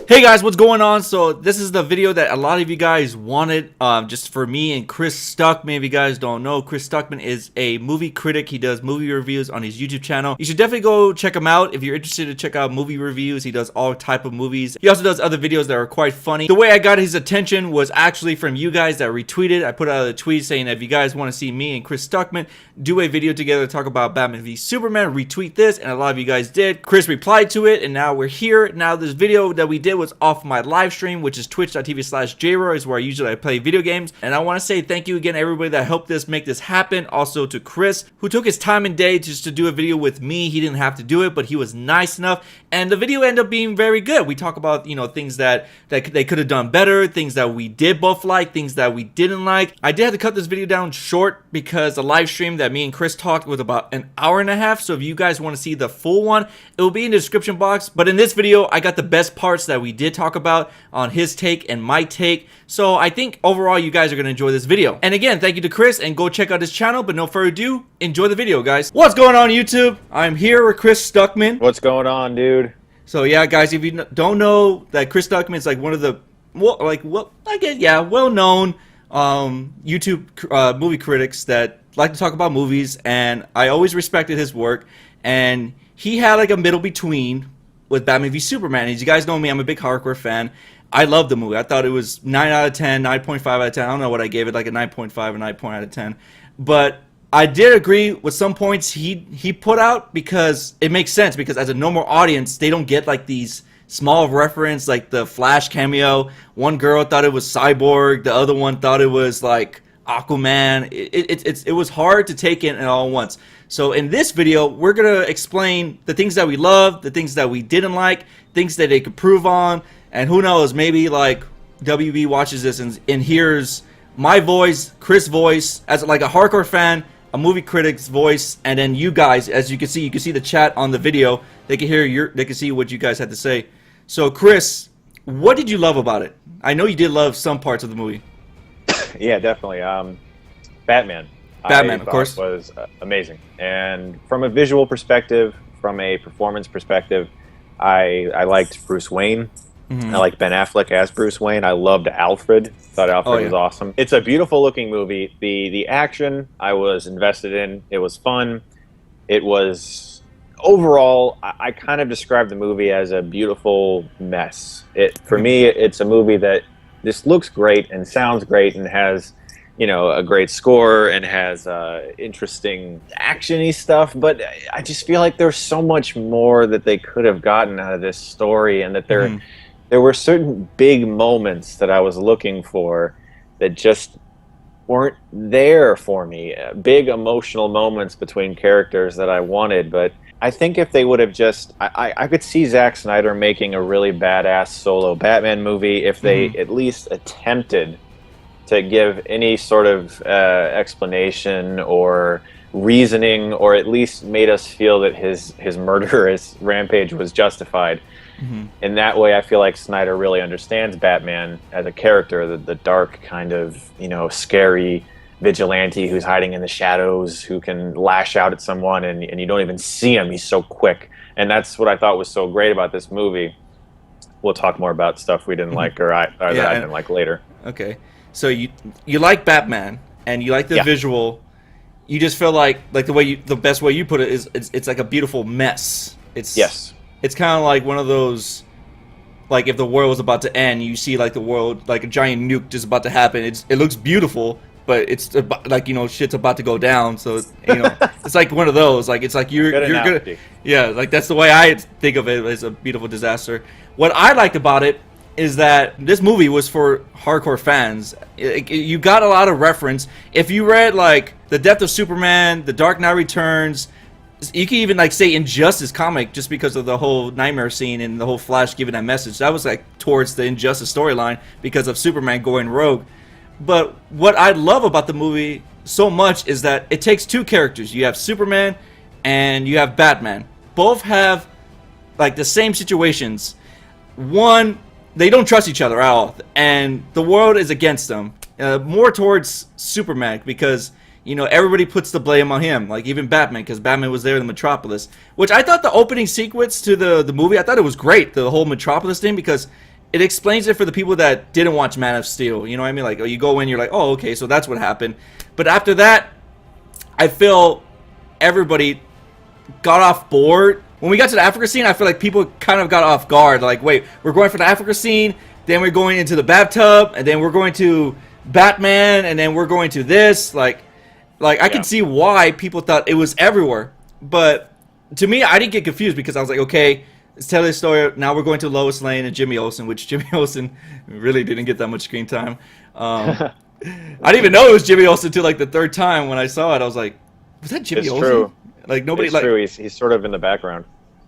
Hey guys, what's going on? So this is the video that a lot of you guys wanted, just for me and Chris Stuckmann. If you guys don't know, Chris Stuckmann is a movie critic. He does movie reviews on his YouTube channel. You should definitely go check him out if you're interested to check out movie reviews. He does all type of movies. He also does other videos that are quite funny. The way I got his attention was actually from you guys that retweeted. I put out a tweet saying that if you guys want to see me and Chris Stuckmann do a video together to talk about Batman v Superman, retweet this, and a lot of you guys did. Chris replied to it, and now we're here. Now this video that we did was off my live stream, which is twitch.tv/JaeRoar, is where I usually play video games. And I want to say thank you again everybody that helped us make this happen. Also to Chris, who took his time and day just to do a video with me. He didn't have to do it, but he was nice enough, and the video ended up being very good. We talk about, you know, things that they could have done better, things that we did both like, things that we didn't like. I did have to cut this video down short because the live stream that me and Chris talked was about an hour and a half. So if you guys want to see the full one, it will be in the description box. But in this video, I got the best parts that we did talk about on his take and my take. So I think overall you guys are going to enjoy this video. And again, thank you to Chris, and go check out his channel. But no further ado, enjoy the video, guys. What's going on, YouTube? I'm here with Chris Stuckmann. What's going on, dude? So yeah, guys, if you don't know, that Chris Stuckmann is like one of the well-known YouTube movie critics that like to talk about movies, and I always respected his work. And he had like a middle between with Batman v Superman. As you guys know me, I'm a big hardcore fan. I love the movie. I thought it was 9 out of 10, 9.5 out of 10. I don't know what I gave it, like a 9.5 or 9 out of 10. But I did agree with some points he put out, because it makes sense, because as a normal audience, they don't get like these small reference, like the Flash cameo. One girl thought it was Cyborg, the other one thought it was like Aquaman. It was hard to take in all at once. So in this video, we're gonna explain the things that we love, the things that we didn't like, things that they could prove on, and who knows, maybe like WB watches this and hears my voice, Chris' voice, as like a hardcore fan, a movie critic's voice, and then you guys, as you can see the chat on the video. They can hear they can see what you guys had to say. So Chris, what did you love about it? I know you did love some parts of the movie. Yeah, definitely. Batman, of course, was amazing. And from a visual perspective, from a performance perspective, I liked Bruce Wayne. I liked Ben Affleck as Bruce Wayne. I loved Alfred. Thought Alfred was awesome. It's a beautiful looking movie. The action I was invested in. It was fun. It was overall, I kind of described the movie as a beautiful mess. For me, it's a movie that this looks great and sounds great and has, you know, a great score and has interesting action-y stuff, but I just feel like there's so much more that they could have gotten out of this story, and that there were certain big moments that I was looking for that just weren't there for me. Big emotional moments between characters that I wanted, but I think if they would have just... I could see Zack Snyder making a really badass solo Batman movie if they at least attempted to give any sort of explanation or reasoning, or at least made us feel that his murderous rampage was justified. In that way, I feel like Snyder really understands Batman as a character, the dark kind of, you know, scary vigilante who's hiding in the shadows, who can lash out at someone and you don't even see him. He's so quick. And that's what I thought was so great about this movie. We'll talk more about stuff we didn't like, or that I didn't like later. Okay. So you like Batman, and you like the visual. You just feel like the best way you put it is it's like a beautiful mess. It's kind of like one of those, like if the world was about to end, you see like the world, like a giant nuke just about to happen. It looks beautiful, but it's about, like, you know, shit's about to go down. So, you know, it's like one of those. Like, it's like you're good. Yeah, like that's the way I think of it, as a beautiful disaster. What I liked about it is that this movie was for hardcore fans. You got a lot of reference. If you read like The Death of Superman, The Dark Knight Returns, you can even like say Injustice comic, just because of the whole nightmare scene and the whole Flash giving that message. That was like towards the Injustice storyline because of Superman going rogue. But what I love about the movie so much is that it takes two characters. You have Superman and you have Batman. Both have like the same situations. One, they don't trust each other at all, and the world is against them. More towards Superman, because, you know, everybody puts the blame on him, like even Batman, because Batman was there in the Metropolis, which I thought the opening sequence to the movie, I thought it was great, the whole Metropolis thing, because it explains it for the people that didn't watch Man of Steel. You know what I mean? Like, you go in, you're like, oh, okay, so that's what happened. But after that, I feel everybody got off board. When we got to the Africa scene, I feel like people kind of got off guard. Like, wait, we're going for the Africa scene, then we're going into the bathtub, and then we're going to Batman, and then we're going to this. Like I can see why people thought it was everywhere. But to me, I didn't get confused because I was like, okay, let's tell this story. Now we're going to Lois Lane and Jimmy Olsen, which Jimmy Olsen really didn't get that much screen time. I didn't even know it was Jimmy Olsen until like the third time when I saw it. I was like, was that Jimmy Olsen? True. Like nobody. It's like, true. He's sort of in the background.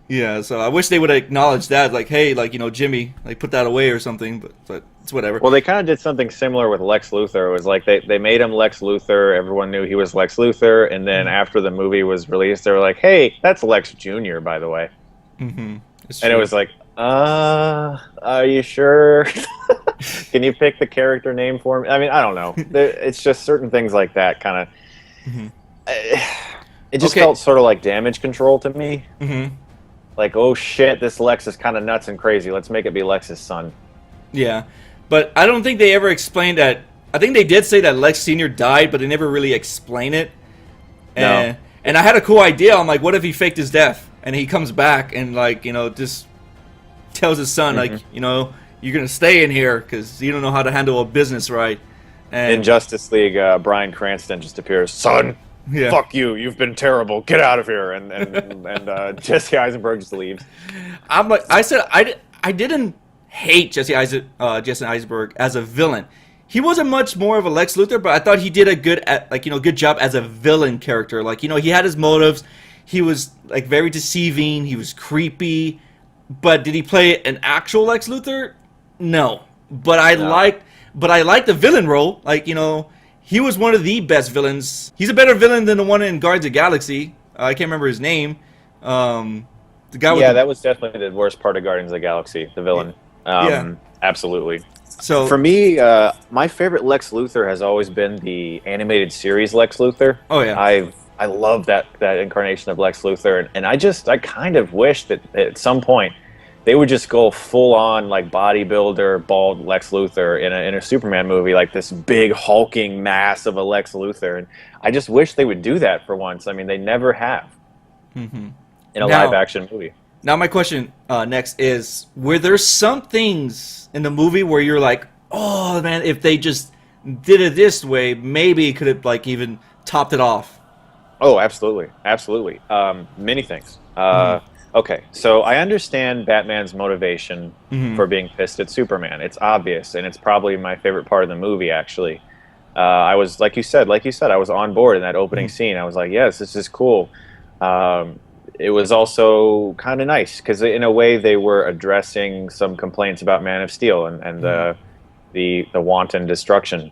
Yeah, so I wish they would acknowledge that, like, hey, like, you know, Jimmy, like, put that away or something, but it's whatever. Well, they kind of did something similar with Lex Luthor. It was like they made him Lex Luthor. Everyone knew he was Lex Luthor, and then after the movie was released, they were like, hey, that's Lex Jr., by the way. Mm-hmm. And it was like, are you sure? Can you pick the character name for me? I mean, I don't know. It's just certain things like that kind of... Mm-hmm. It just felt sort of like damage control to me. Mm-hmm. Like, oh shit, this Lex is kind of nuts and crazy. Let's make it be Lex's son. Yeah, but I don't think they ever explained that. I think they did say that Lex Sr. died, but they never really explained it. No. And I had a cool idea. I'm like, what if he faked his death and he comes back and, like, you know, just tells his son, like, you know, you're going to stay in here because you don't know how to handle a business right. And in Justice League, Bryan Cranston just appears, son. Yeah. Fuck you! You've been terrible. Get out of here! And Jesse Eisenberg just leaves. I'm like, I said, I didn't hate Jesse Eisenberg as a villain. He wasn't much more of a Lex Luthor, but I thought he did a good job as a villain character. Like, you know, he had his motives. He was like very deceiving. He was creepy. But did he play an actual Lex Luthor? No. But I liked the villain role. Like, you know. He was one of the best villains. He's a better villain than the one in Guardians of the Galaxy. I can't remember his name. The guy. That was definitely the worst part of Guardians of the Galaxy. The villain. Absolutely. So for me, my favorite Lex Luthor has always been the animated series Lex Luthor. Oh yeah. I love that incarnation of Lex Luthor, and I kind of wish that at some point they would just go full on like bodybuilder, bald Lex Luthor in a Superman movie, like this big hulking mass of a Lex Luthor. And I just wish they would do that for once. I mean, they never have in a live action movie. Now my question next is: were there some things in the movie where you're like, oh man, if they just did it this way, maybe it could have like even topped it off? Oh, absolutely, absolutely. Many things. Okay, so I understand Batman's motivation for being pissed at Superman. It's obvious, and it's probably my favorite part of the movie, actually. I was, like you said, I was on board in that opening scene. I was like, yes, this is cool. It was also kind of nice, because in a way they were addressing some complaints about Man of Steel and the wanton destruction.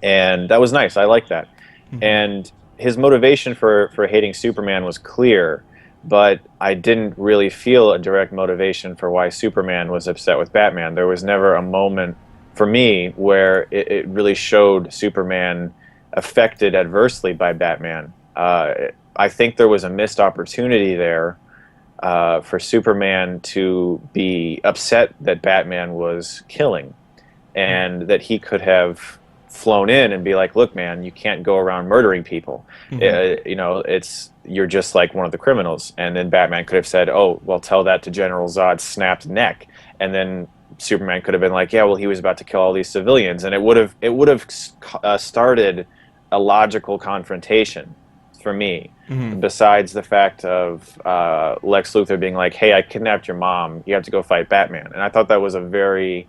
And that was nice. I liked that. And his motivation for hating Superman was clear. But I didn't really feel a direct motivation for why Superman was upset with Batman. There was never a moment for me where it really showed Superman affected adversely by Batman. I think there was a missed opportunity there for Superman to be upset that Batman was killing, and that he could have flown in and be like, look, man, you can't go around murdering people. You know, you're just like one of the criminals. And then Batman could have said, oh, well, tell that to General Zod's snapped neck. And then Superman could have been like, yeah, well, he was about to kill all these civilians. And it would have started a logical confrontation for me, besides the fact of Lex Luthor being like, hey, I kidnapped your mom. You have to go fight Batman. And I thought that was a very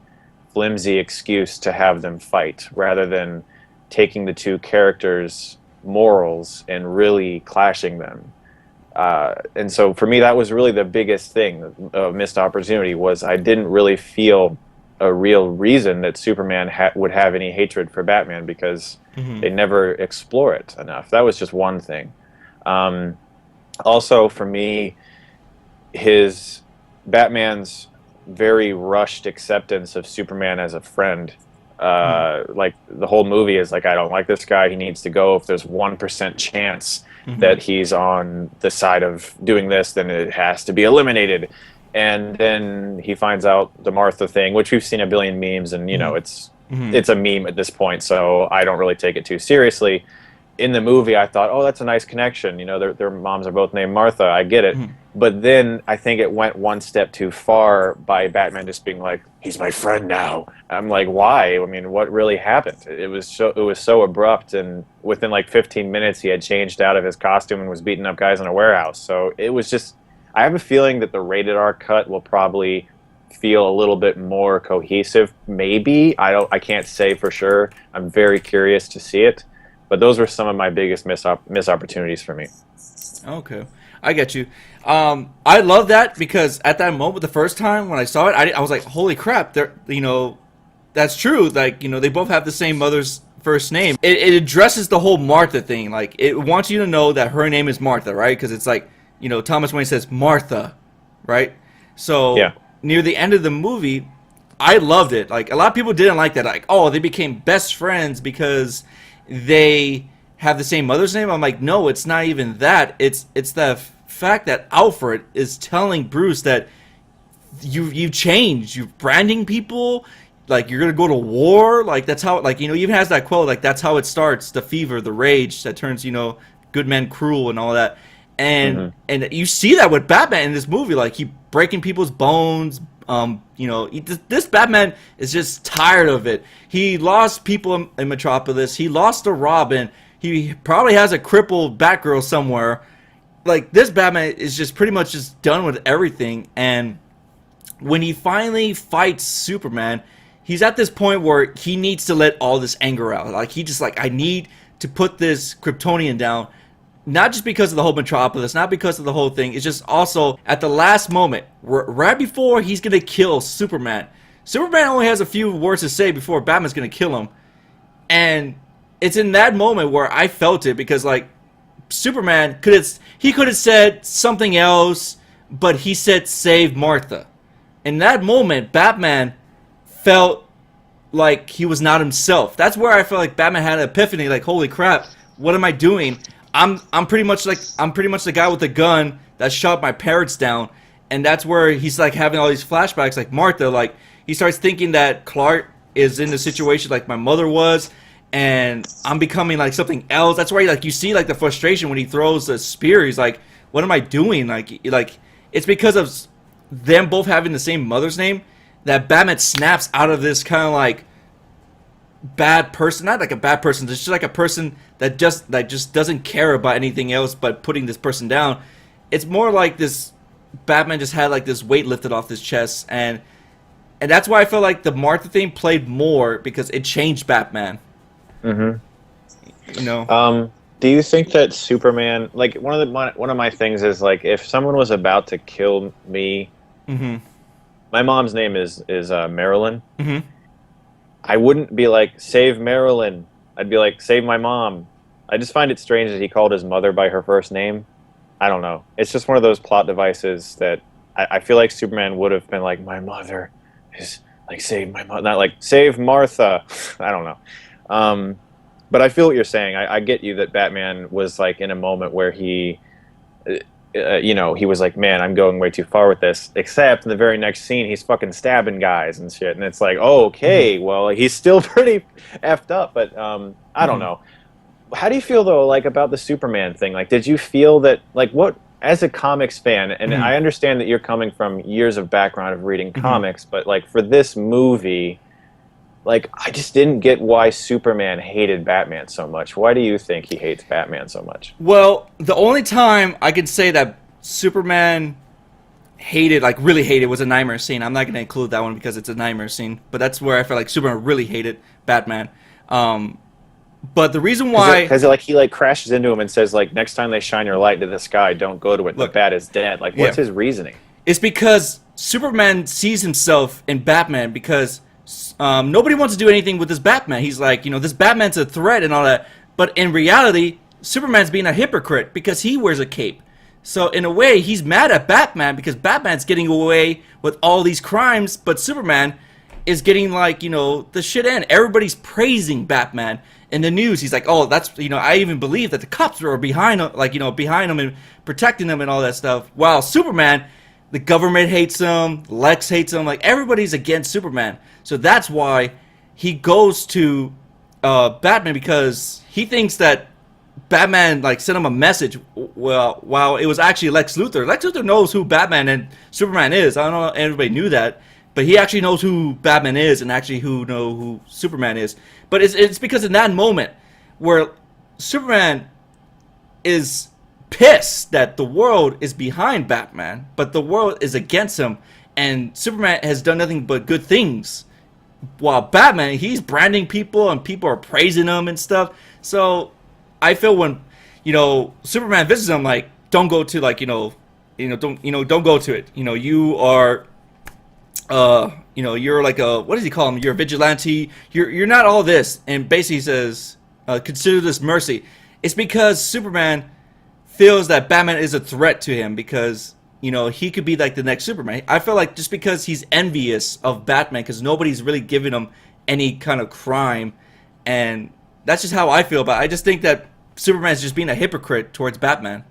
flimsy excuse to have them fight, rather than taking the two characters' morals and really clashing them. And so for me, that was really the biggest thing, missed opportunity, was I didn't really feel a real reason that Superman would have any hatred for Batman, because they never explore it enough. That was just one thing. Also for me, Batman's very rushed acceptance of Superman as a friend. Like the whole movie is like, I don't like this guy, he needs to go. If there's 1% chance that he's on the side of doing this, then it has to be eliminated. and then he finds out the Martha thing, which we've seen a billion memes, and you know it's a meme at this point, so I don't really take it too seriously. In the movie, I thought, oh, that's a nice connection. You know, their moms are both named Martha. I get it. But then I think it went one step too far by Batman just being like, he's my friend now. I'm like, why? I mean, what really happened? It was so abrupt, and within like 15 minutes, he had changed out of his costume and was beating up guys in a warehouse. So it was just, I have a feeling that the rated R cut will probably feel a little bit more cohesive. Maybe. I can't say for sure. I'm very curious to see it. But those were some of my biggest miss opportunities for me. Okay, I get you. I love that because at that moment, the first time when I saw it, I was like, "Holy crap!" They're, you know, that's true. Like, you know, they both have the same mother's first name. It addresses the whole Martha thing. Like, it wants you to know that her name is Martha, right? Because it's like, you know, Thomas Wayne says Martha, right? So yeah. Near the end of the movie, I loved it. Like, a lot of people didn't like that. Like, oh, they became best friends because they have the same mother's name. I'm like, no, it's not even that. It's the fact that Alfred is telling Bruce that you changed. You're branding people. Like, you're gonna go to war. Like, that's how. Like, you know, even has that quote. Like, that's how it starts. The fever, the rage that turns, you know, good men cruel and all that. And and you see that with Batman in this movie. Like, he breaking people's bones. You know, this Batman is just tired of it. He lost people in Metropolis. He lost to Robin. He probably has a crippled Batgirl somewhere. Like, this Batman is just pretty much just done with everything. And when he finally fights Superman, he's at this point where he needs to let all this anger out. Like, he just like, I need to put this Kryptonian down. Not just because of the whole Metropolis, not because of the whole thing. It's just also at the last moment, right before he's going to kill Superman. Superman only has a few words to say before Batman's going to kill him. And it's in that moment where I felt it, because, like, Superman could have said something else, but he said save Martha. In that moment, Batman felt like he was not himself. That's where I felt like Batman had an epiphany, like, holy crap, what am I doing? I'm pretty much the guy with the gun that shot my parents down. And that's where he's like having all these flashbacks, like Martha. Like, he starts thinking that Clark is in the situation like my mother was, and I'm becoming like something else. That's why, like, you see like the frustration when he throws the spear. He's like, what am I doing? Like it's because of them both having the same mother's name that Batman snaps out of this kind of like bad person. Not like a bad person, it's just like a person that just doesn't care about anything else but putting this person down. It's more like this Batman just had like this weight lifted off his chest, and that's why I feel like the Martha thing played more, because it changed Batman. You know. Do you think that Superman, like, one of my things is, like, if someone was about to kill me, my mom's name is Marilyn. I wouldn't be like, save Marilyn. I'd be like, save my mom. I just find it strange that he called his mother by her first name. I don't know. It's just one of those plot devices that I feel like Superman would have been like, my mother is like, save my mother. Not like, save Martha. I don't know. But I feel what you're saying. I get you that Batman was like in a moment where he, you know, he was like, man, I'm going way too far with this. Except in the very next scene, he's fucking stabbing guys and shit. And it's like, oh, okay, well, he's still pretty effed up. But I don't know. How do you feel, though, like, about the Superman thing? Like, did you feel that, like, what, as a comics fan, and I understand that you're coming from years of background of reading comics, but, like, for this movie, like, I just didn't get why Superman hated Batman so much. Why do you think he hates Batman so much? Well, the only time I could say that Superman hated, like really hated, was a nightmare scene. I'm not going to include that one because it's a nightmare scene, but that's where I felt like Superman really hated Batman. But the reason why... Because like, he like crashes into him and says, like, next time they shine your light into the sky, don't go to it. Look, the bat is dead. Like, what's his reasoning? It's because Superman sees himself in Batman, because nobody wants to do anything with this Batman. He's like, you know, this Batman's a threat and all that. But in reality, Superman's being a hypocrite because he wears a cape. So in a way, he's mad at Batman because Batman's getting away with all these crimes, but Superman is getting, like, you know, the shit end. Everybody's praising Batman in the news. He's like, oh, that's, you know, I even believe that the cops are behind him, like, you know, behind him and protecting him and all that stuff. While Superman, the government hates him, Lex hates him, like everybody's against Superman. So that's why he goes to Batman, because he thinks that Batman like sent him a message. Well, while it was actually Lex Luthor. Lex Luthor knows who Batman and Superman is. I don't know if everybody knew that, but he actually knows who Batman is and actually who Superman is. But it's because in that moment where Superman is pissed that the world is behind Batman, but the world is against him, and Superman has done nothing but good things, while Batman, he's branding people and people are praising him and stuff. So I feel when Superman visits him, like, don't go to, like, don't go to it. You are you're like a, what does he call him? You're a vigilante. You're not all this. And basically says, consider this mercy. It's because Superman feels that Batman is a threat to him, because he could be like the next Superman. I feel like just because he's envious of Batman, because nobody's really giving him any kind of crime, and that's just how I feel about it. I just think that Superman's just being a hypocrite towards Batman.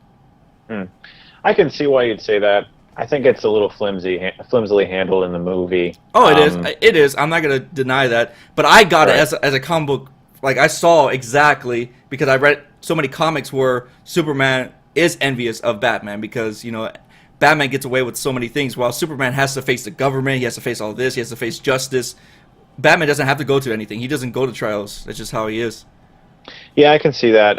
I can see why you'd say that. I think it's a little flimsily handled in the movie. Oh, it is. It is. I'm not gonna deny that. But I got it as a comic book. Like, I saw exactly, because I read so many comics where Superman is envious of Batman, because Batman gets away with so many things, while Superman has to face the government. He has to face all this. He has to face justice. Batman doesn't have to go to anything. He doesn't go to trials. That's just how he is. Yeah, I can see that.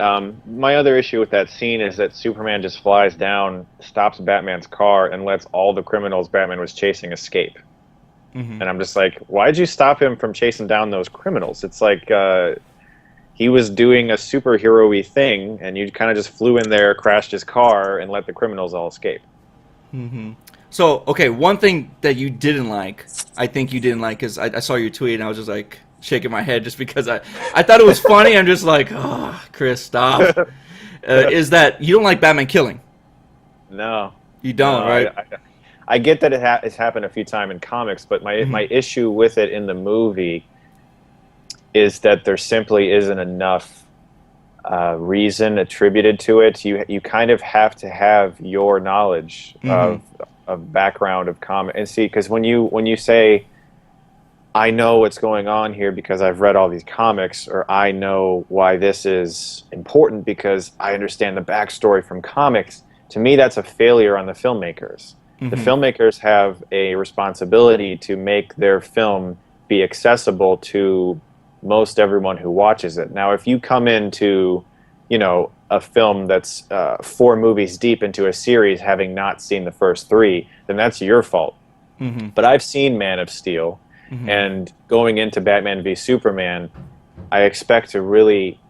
My other issue with that scene is that Superman just flies down, stops Batman's car, and lets all the criminals Batman was chasing escape. And I'm just like, why'd you stop him from chasing down those criminals? It's like he was doing a superhero-y thing, and you kind of just flew in there, crashed his car, and let the criminals all escape. So, okay, one thing that you didn't like, I think you didn't like, because I saw your tweet, and I was just like shaking my head just because I thought it was funny. I'm just like, oh, Chris, stop. Is that you don't like Batman killing? No. You don't, right? I get that it's happened a few times in comics, but my issue with it in the movie is that there simply isn't enough reason attributed to it. You kind of have to have your knowledge of background of comic, and see, because when you say, I know what's going on here because I've read all these comics, or I know why this is important because I understand the backstory from comics, to me that's a failure on the filmmakers. The filmmakers have a responsibility to make their film be accessible to most everyone who watches it. Now, if you come into, a film that's 4 movies deep into a series having not seen the first 3, then that's your fault. But I've seen Man of Steel, and going into Batman v Superman, I expect to really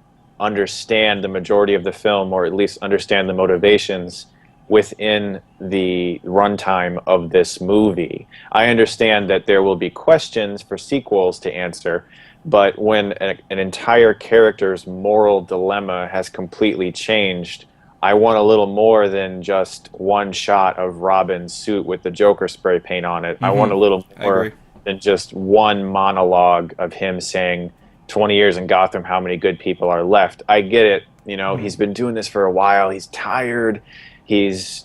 understand the majority of the film, or at least understand the motivations within the runtime of this movie. I understand that there will be questions for sequels to answer, but when an entire character's moral dilemma has completely changed, I want a little more than just one shot of Robin's suit with the Joker spray paint on it. I want a little more than just one monologue of him saying, 20 years in Gotham, how many good people are left? I get it. He's been doing this for a while. He's tired. He's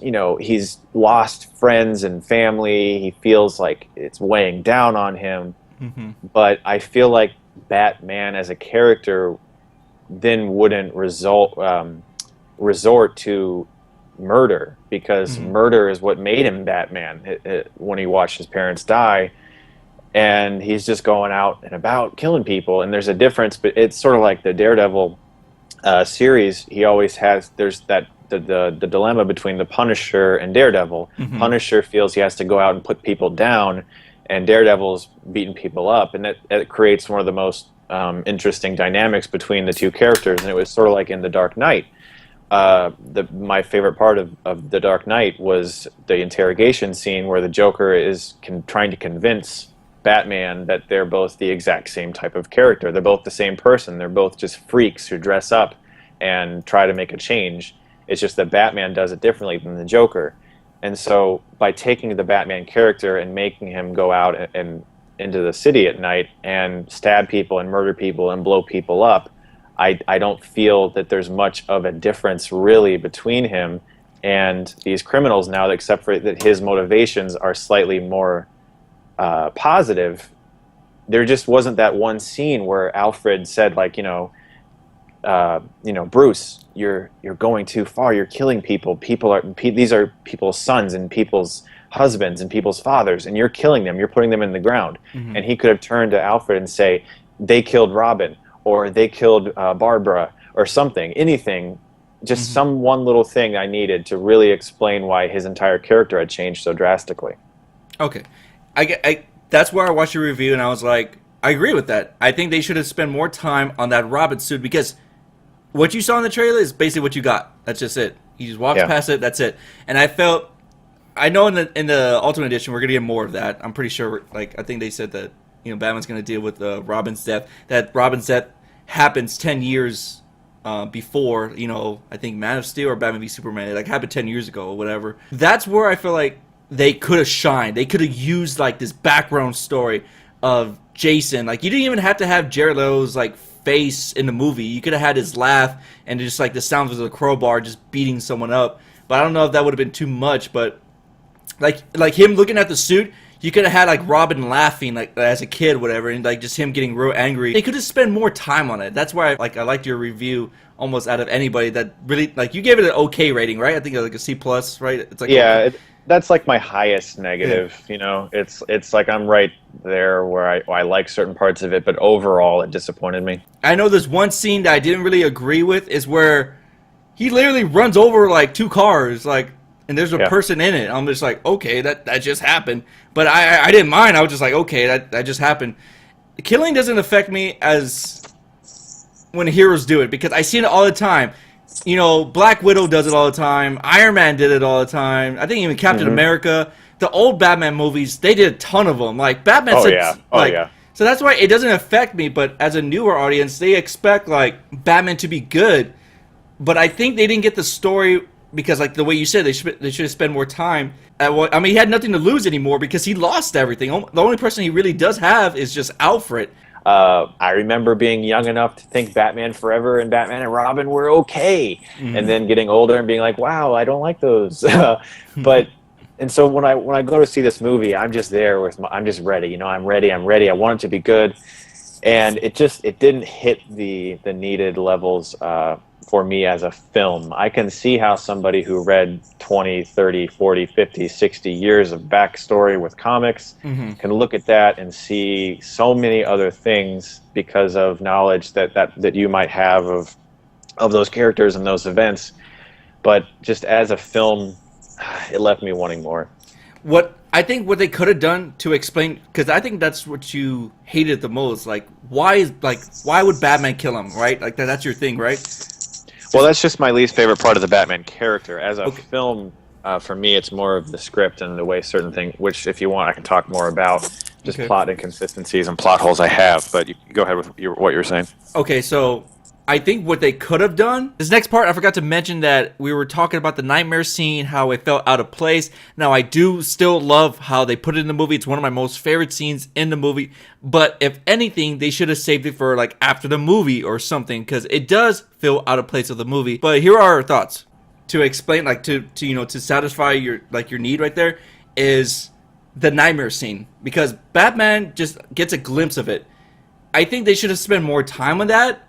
lost friends and family. He feels like it's weighing down on him. But I feel like Batman as a character then wouldn't resort to murder, because murder is what made him Batman when he watched his parents die. And he's just going out and about killing people. And there's a difference, but it's sort of like the Daredevil series. He always has, there's that the dilemma between the Punisher and Daredevil. Punisher feels he has to go out and put people down, and Daredevil's beating people up, and that creates one of the most interesting dynamics between the two characters. And it was sort of like in The Dark Knight. My favorite part of The Dark Knight was the interrogation scene where the Joker is trying to convince Batman that they're both the exact same type of character. They're both the same person. They're both just freaks who dress up and try to make a change. It's just that Batman does it differently than the Joker. And so by taking the Batman character and making him go out and into the city at night and stab people and murder people and blow people up, I don't feel that there's much of a difference really between him And these criminals now, except for that his motivations are slightly more positive, there just wasn't that one scene where Alfred said, like, Bruce, you're going too far. You're killing people. These are people's sons and people's husbands and people's fathers, and you're killing them. You're putting them in the ground. Mm-hmm. And he could have turned to Alfred and say, they killed Robin, or they killed Barbara, or something, anything. Just Mm-hmm. some one little thing I needed to really explain why his entire character had changed so drastically. Okay, that's where I watched your review and I was like, I agree with that. I think they should have spent more time on that Robin suit, because what you saw in the trailer is basically what you got. That's just it. He just walks past it. That's it. And I know in the Ultimate Edition we're gonna get more of that. I'm pretty sure. Like, I think they said that Batman's gonna deal with Robin's death. That Robin's death happens 10 years before I think Man of Steel or Batman v Superman. It happened 10 years ago or whatever. That's where I feel like they could have shined. They could have used this background story of Jason. You didn't even have to have Jared Leto's face in the movie. You could have had his laugh and just the sounds of the crowbar just beating someone up. But I don't know if that would have been too much. But like him looking at the suit, you could have had Robin laughing as a kid, whatever, and just him getting real angry. They could have spent more time on it. That's why I liked your review almost out of anybody. That really you gave it an okay rating, right? I think a C plus, right? It's okay. That's my highest negative. Yeah. It's I'm right there where I like certain parts of it, but overall it disappointed me. I know there's one scene that I didn't really agree with is where he literally runs over two cars, and there's a person in it. I'm just okay, that just happened. But I didn't mind. I was just okay, that just happened. Killing doesn't affect me as when heroes do it, because I see it all the time. Black Widow does it all the time. Iron Man did it all the time. I think even Captain America. The old Batman movies, they did a ton of them. Batman So that's why it doesn't affect me, but as a newer audience, they expect Batman to be good. But I think they didn't get the story because the way you said, they should have spent more time at what he had nothing to lose anymore because he lost everything. The only person he really does have is just Alfred. I remember being young enough to think Batman Forever and Batman and Robin were okay, and then getting older and being wow, I don't like those. And so when I go to see this movie, I'm just there I'm just ready. I'm ready. I want it to be good, and it didn't hit the needed levels for me as a film. I can see how somebody who read 20, 30, 40, 50, 60 years of backstory with comics can look at that and see so many other things because of knowledge that you might have of those characters and those events. But just as a film, it left me wanting more. What they could have done to explain, because I think that's what you hated the most. Why would Batman kill him, right? That's your thing, right? Well, that's just my least favorite part of the Batman character. As a film, for me, it's more of the script and the way certain things, which if you want, I can talk more about, just plot inconsistencies and plot holes I have. But you go ahead with what you're saying. Okay, so I think what they could have done, this next part, I forgot to mention that we were talking about the nightmare scene, how it felt out of place. Now, I do still love how they put it in the movie. It's one of my most favorite scenes in the movie. But if anything, they should have saved it for after the movie or something, because it does feel out of place of the movie. But here are our thoughts to explain, to satisfy your need right there, is the nightmare scene, because Batman just gets a glimpse of it. I think they should have spent more time on that.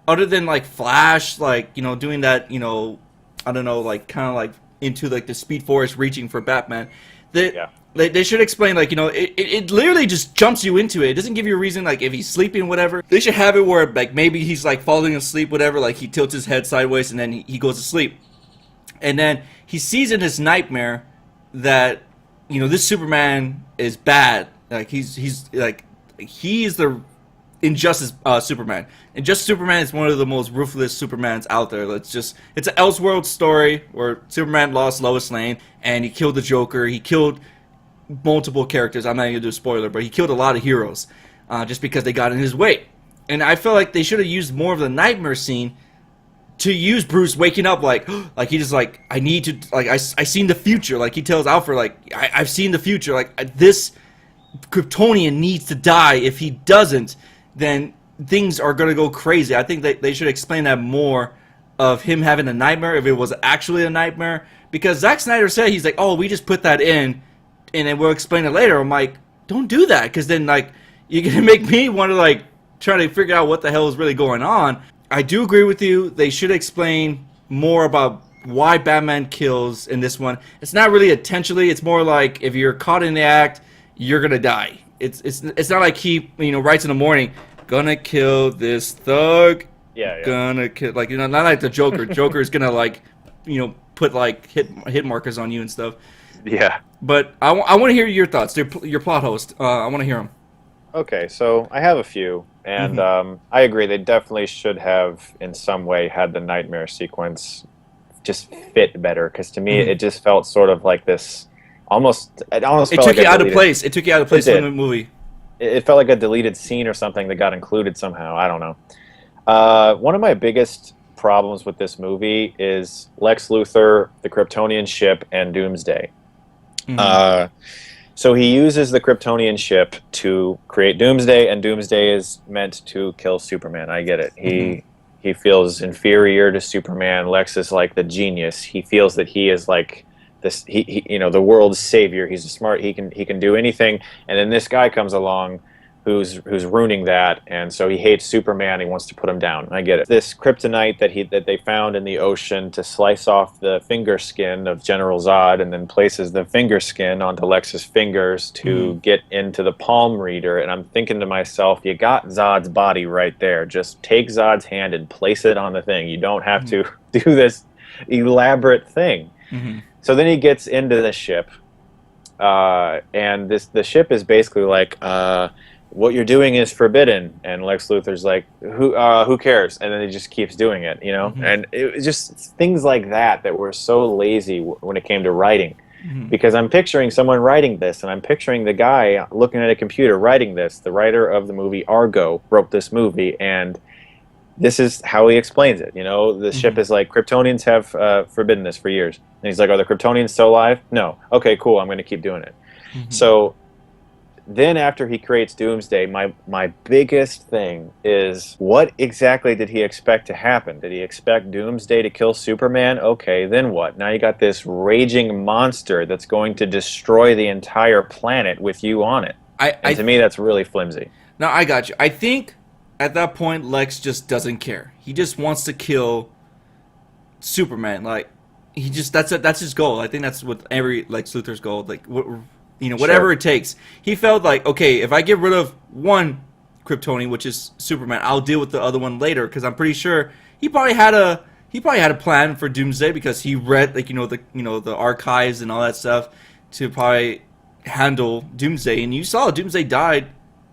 Other than Flash, doing that, I don't know, kind of into the Speed Force reaching for Batman. They should explain, it literally just jumps you into it. It doesn't give you a reason, if he's sleeping, whatever. They should have it where, maybe he's falling asleep, whatever. He tilts his head sideways and then he goes to sleep. And then he sees in his nightmare that, this Superman is bad. He's he is the Injustice Superman. Injustice Superman is one of the most ruthless Supermans out there. It's an Elseworld story where Superman lost Lois Lane and he killed the Joker. He killed multiple characters. I'm not going to do a spoiler, but he killed a lot of heroes just because they got in his way. And I feel like they should have used more of the nightmare scene to use Bruce waking up he just I need to I seen the future. He tells Alfred I've seen the future. This Kryptonian needs to die. If he doesn't, then things are going to go crazy. I think they should explain that more of him having a nightmare, if it was actually a nightmare. because Zack Snyder said he's like, oh, we just put that in, and then we'll explain it later. I'm like, don't do that, because then like you're gonna make me want to like try to figure out what the hell is really going on. I do agree with you. They should explain more about why Batman kills in this one. It's not really intentionally. It's more like if you're caught in the act, you're gonna die. It's not like he writes in the morning, gonna kill this thug. Yeah. Gonna kill, like, not like the Joker. Joker is gonna like put like hit markers on you and stuff. Yeah. But I want to hear your thoughts. Your plot host. I want to hear them. Okay, so I have a few, and I agree. They definitely should have, in some way, had the nightmare sequence just fit better. Because to me, it just felt sort of like this. It almost felt took like you out of place. It took you out of place from the movie. It felt like a deleted scene or something that got included somehow. I don't know. One of my biggest problems with this movie is Lex Luthor, the Kryptonian ship, and Doomsday. So he uses the Kryptonian ship to create Doomsday, and Doomsday is meant to kill Superman. I get it. He feels inferior to Superman. Lex is like the genius. He feels that he is like this. He the world's savior. He's smart. He can do anything. And then this guy comes along, who's ruining that, and so he hates Superman. He wants to put him down. I get it. This kryptonite that they found in the ocean to slice off the finger skin of General Zod, and then places the finger skin onto Lex's fingers to get into the palm reader. And I'm thinking to myself, you got Zod's body right there. Just take Zod's hand and place it on the thing. You don't have to do this elaborate thing. So then he gets into the ship, and the ship is basically like, what you're doing is forbidden, and Lex Luthor's like, who cares? And then he just keeps doing it, And it was just things like that were so lazy when it came to writing, because I'm picturing someone writing this, and I'm picturing the guy looking at a computer writing this. The writer of the movie Argo wrote this movie, and this is how he explains it. The ship is like, Kryptonians have forbidden this for years, and he's like, are the Kryptonians still alive? No. Okay, cool. I'm going to keep doing it. So then after he creates Doomsday, my biggest thing is, what exactly did he expect to happen? Did he expect Doomsday to kill Superman? Okay, then what? Now you got this raging monster that's going to destroy the entire planet with you on it. And to me, that's really flimsy. No, I got you. I think at that point, Lex just doesn't care. He just wants to kill Superman. Like, that's his goal. I think that's what every Lex Luthor's goal. Like, whatever it takes. He felt like, okay, if I get rid of one Kryptonian, which is Superman, I'll deal with the other one later, because I'm pretty sure he probably had a plan for Doomsday, because he read the archives and all that stuff to probably handle Doomsday. And you saw Doomsday died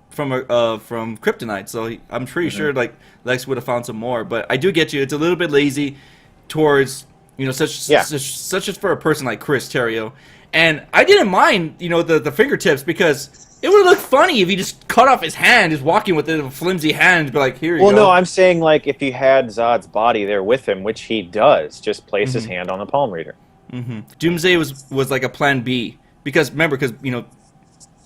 from kryptonite, so I'm pretty sure like Lex would have found some more. But I do get you. It's a little bit lazy towards such as for a person like Chris Terrio. And I didn't mind, the fingertips, because it would look funny if he just cut off his hand, just walking with a flimsy hand, but like, here you go. Well, no, I'm saying, like, if he had Zod's body there with him, which he does, just place his hand on the palm reader. Doomsday was like a plan B, because remember, Lex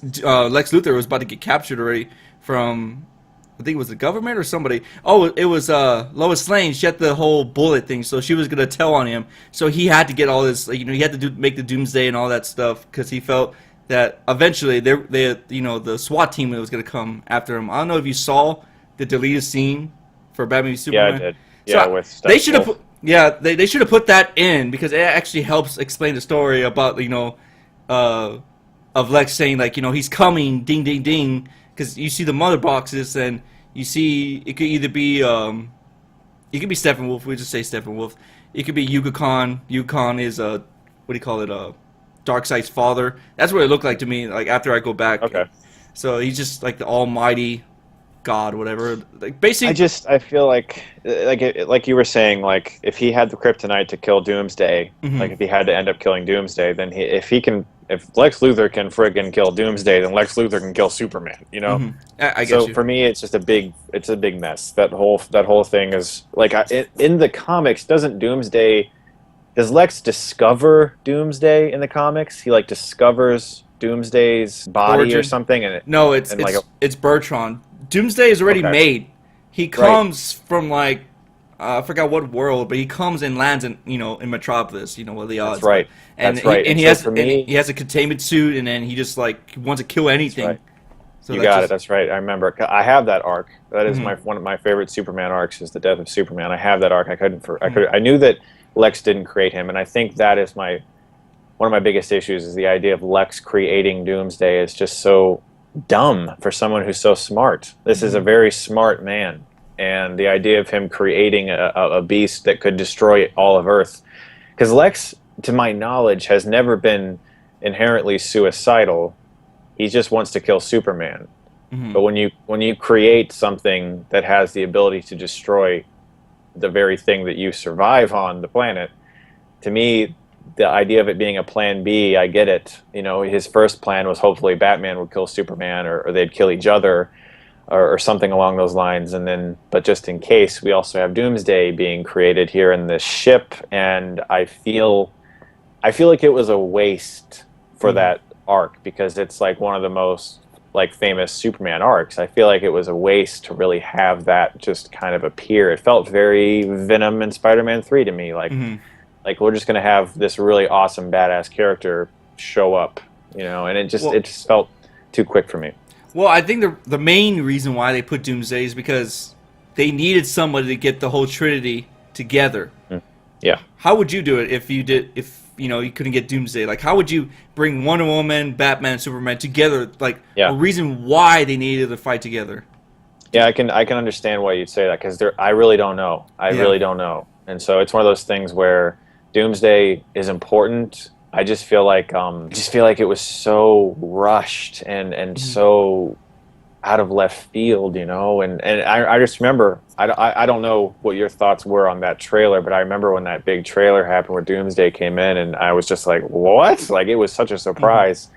Luthor was about to get captured already from, I think it was the government or somebody. Oh, it was Lois Lane. She had the whole bullet thing, so she was gonna tell on him. So he had to get all this, he had to make the Doomsday and all that stuff, because he felt that eventually the SWAT team was gonna come after him. I don't know if you saw the deleted scene for Batman v Superman. Yeah, I did. Yeah, so with Stuckmann. they should have. They should have put that in, because it actually helps explain the story about of Lex saying, like, he's coming, ding ding ding. Because you see the mother boxes, and you see it could either be it could be Steppenwolf. We just say Steppenwolf. It could be Yuga Khan. Yuga Khan is what do you call it? Darkseid's father. That's what it looked like to me. Like, after I go back. Okay. So he's just like the almighty God, whatever. Like, basically. I feel like you were saying, like, if he had the kryptonite to kill Doomsday, like if he had to end up killing Doomsday, then if Lex Luthor can friggin' kill Doomsday, then Lex Luthor can kill Superman. I get so you. For me, it's just a big mess. That whole thing is like, in the comics, does Lex discover Doomsday in the comics? He like discovers Doomsday's body Origin? Or something, it's Bertrand. Doomsday is already made. He comes from, like, I forgot what world, but he comes and lands in in Metropolis. What are the That's odds? right. And That's right. he And he so has for me, he has a containment suit, and then he just like wants to kill that's anything. right. So You that's got it. just. That's right. I remember. I have that arc. That is Mhm, one of my favorite Superman arcs. Is the death of Superman. I have that arc. I couldn't. I mhm, could. I knew that Lex didn't create him, and I think that is my one of my biggest issues is the idea of Lex creating Doomsday is just so dumb for someone who's so smart. This is a mhm, very smart man, and the idea of him creating a beast that could destroy all of Earth, because Lex, to my knowledge, has never been inherently suicidal. He just wants to kill Superman. mhm, But when you create something that has the ability to destroy the very thing that you survive on the planet, to me, the idea of it being a plan B, I get it. His first plan was hopefully Batman would kill Superman, or they'd kill each other, or something along those lines. And then, but just in case, we also have Doomsday being created here in this ship, and I feel like it was a waste for mhm. that arc because it's like one of the most like famous Superman arcs. I feel like it was a waste to really have that just kind of appear. It felt very Venom and Spider-Man 3 to me. Mhm. Like we're just gonna have this really awesome badass character show up, and it just Well, it just felt too quick for me. I think the main reason why they put Doomsday is because they needed somebody to get the whole Trinity together. Mm. Yeah. How would you do it if you couldn't get Doomsday? Like, how would you bring Wonder Woman, Batman, and Superman together? Like, a Yeah. reason why they needed to fight together. Yeah, I can understand why you'd say that because I really don't know. I Yeah. really don't know, and so it's one of those things where Doomsday is important. I just feel like it was so rushed and Hmm. so out of left field, and I just remember I don't know what your thoughts were on that trailer, but I remember when that big trailer happened where Doomsday came in, and I was just like, what? Like it was such a Hmm. surprise.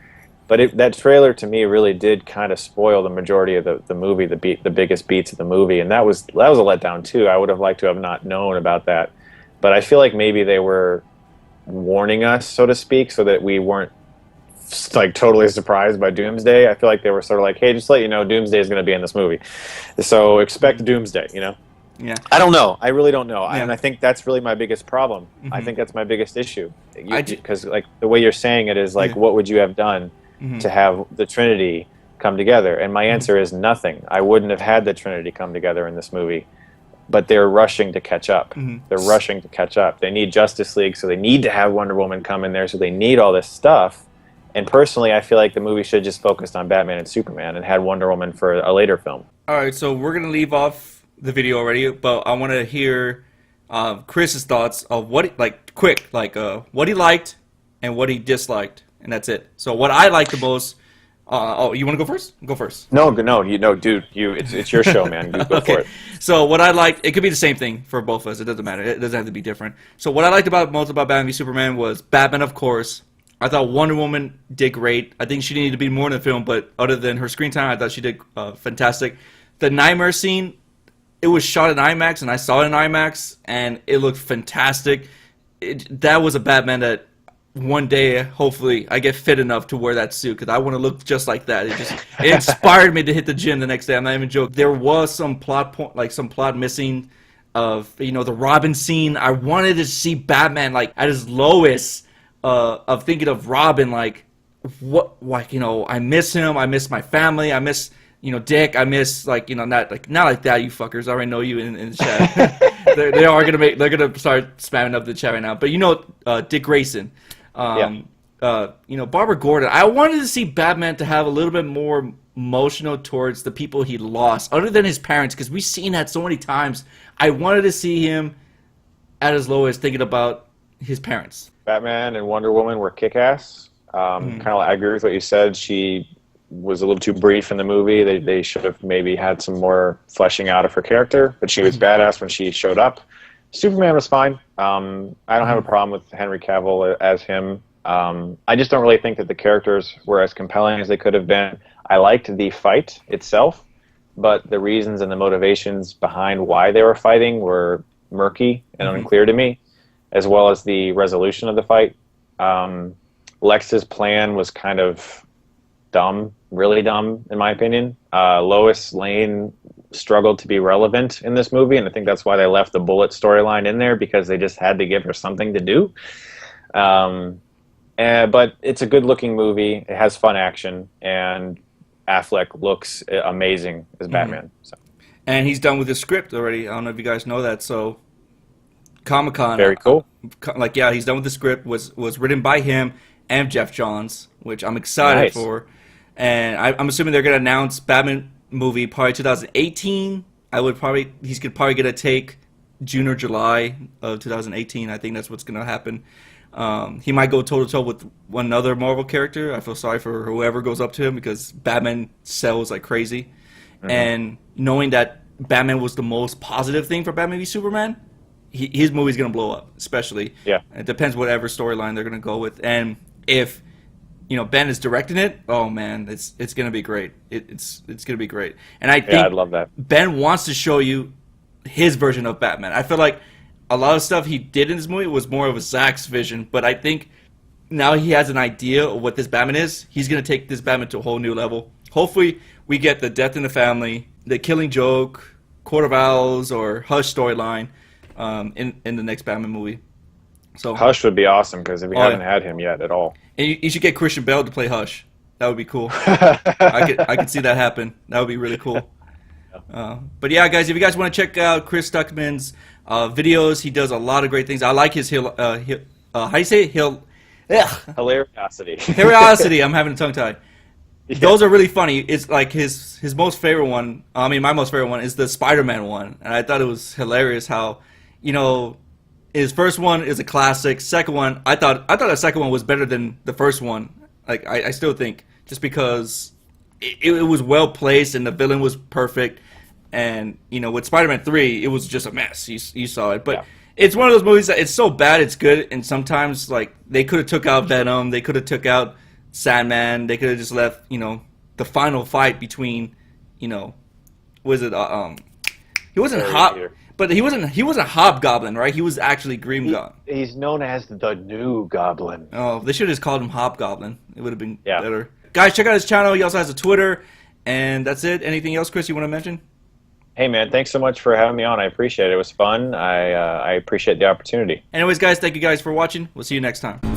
But that trailer to me really did kind of spoil the majority of the movie, the biggest beats of the movie, and that was a letdown too. I would have liked to have not known about that, but I feel like maybe they were warning us, so to speak, so that we weren't like totally surprised by Doomsday. I feel like they were sort of like, hey, just to let you know, Doomsday is going to be in this movie, so expect Doomsday. Yeah. I don't know. I really don't know, and Yeah. I think that's really my biggest problem. I Hmm. think that's my biggest issue. I. Because like the way you're saying it is like, Yeah. what would you have done Hmm. to have the Trinity come together? And my Hmm. answer is nothing. I wouldn't have had the Trinity come together in this movie, but they're rushing to catch up. Hmm. They're rushing to catch up. They need Justice League, so they need to have Wonder Woman come in there, so they need all this stuff. And personally, I feel like the movie should have just focused on Batman and Superman and had Wonder Woman for a later film. All right, so we're gonna leave off the video already, but I want to hear Chris's thoughts of what he liked and what he disliked, and that's it. So what I liked the most. Oh, you want to go first? Go first. No, no, dude, it's your show, man. You go for Okay. it. So what I liked, it could be the same thing for both of us. It doesn't matter. It doesn't have to be different. So what I liked most about Batman v Superman was Batman, of course. I thought Wonder Woman did great. I think she needed to be more in the film, but other than her screen time, I thought she did fantastic. The nightmare scene, it was shot in IMAX, and I saw it in IMAX, and it looked fantastic. That was a Batman that one day, hopefully, I get fit enough to wear that suit because I want to look just like that. It inspired me to hit the gym the next day. I'm not even joking. There was some plot point, like some plot missing of the Robin scene. I wanted to see Batman like at his lowest, of thinking of Robin like I miss him. I miss my family. I miss Dick. I miss not like that. You fuckers. I already know you in the chat. They're gonna start spamming up the chat right now. But Dick Grayson, Yeah. Barbara Gordon. I wanted to see Batman to have a little bit more emotional towards the people he lost, other than his parents, because we've seen that so many times. I wanted to see him at his lowest, thinking about his parents. Batman and Wonder Woman were kick-ass. Mm-hmm. Kind of, I agree with what you said. She was a little too brief in the movie. They should have maybe had some more fleshing out of her character, but she was badass when she showed up. Superman was fine. I don't have a problem with Henry Cavill as him. I just don't really think that the characters were as compelling as they could have been. I liked the fight itself, but the reasons and the motivations behind why they were fighting were murky and Mm-hmm. unclear to me, as well as the resolution of the fight. Lex's plan was kind of dumb, really dumb, in my opinion. Lois Lane struggled to be relevant in this movie, and I think that's why they left the Bullet storyline in there, because they just had to give her something to do. But it's a good-looking movie. It has fun action, and Affleck looks amazing as Batman. So. And he's done with his script already. I don't know if you guys know that. So Comic-Con. Very cool. Like, yeah, he's done with the script. Was written by him and Jeff Johns, which I'm excited for. And I'm assuming they're gonna announce Batman movie probably 2018. He's probably gonna take June or July of 2018. I think that's what's gonna happen. He might go toe to toe with one other Marvel character. I feel sorry for whoever goes up to him, because Batman sells like crazy. And knowing that Batman was the most positive thing for Batman v Superman, his movie's gonna blow up. Especially, it depends whatever storyline they're gonna go with. And if Ben is directing it, oh man, it's gonna be great. It's gonna be great. And I think I'd love that. Ben wants to show you his version of Batman. I feel like a lot of stuff he did in this movie was more of a Zack's vision, but I think now he has an idea of what this Batman is. He's gonna take this Batman to a whole new level. Hopefully, we get the Death in the Family, the Killing Joke, Court of Owls, or Hush storyline in the next Batman movie. So Hush would be awesome, because we haven't had him yet at all. And you should get Christian Bale to play Hush. That would be cool. I could see that happen. That would be really cool. But yeah, guys, if you guys want to check out Chris Stuckmann's videos, he does a lot of great things. I like his how do you say it? Hilariosity. Hilariosity. I'm having a tongue tie. Yeah. Those are really funny. It's like his most favorite one. I mean, my most favorite one is the Spider-Man one, and I thought it was hilarious how, his first one is a classic. Second one, I thought the second one was better than the first one. Like I still think, just because it was well placed and the villain was perfect. And with Spider-Man 3, it was just a mess. You saw it, but it's one of those movies that it's so bad it's good. And sometimes like they could have took out Venom, they could have took out Sandman, they could have just left the final fight between was it he wasn't but he wasn't Hobgoblin, right? He was actually Green Goblin. He's known as the new Goblin. Oh, they should have just called him Hobgoblin. It would have been better. Guys, check out his channel. He also has a Twitter. And that's it. Anything else, Chris, you want to mention? Hey, man, thanks so much for having me on. I appreciate it. It was fun. I appreciate the opportunity. Anyways, guys, thank you guys for watching. We'll see you next time.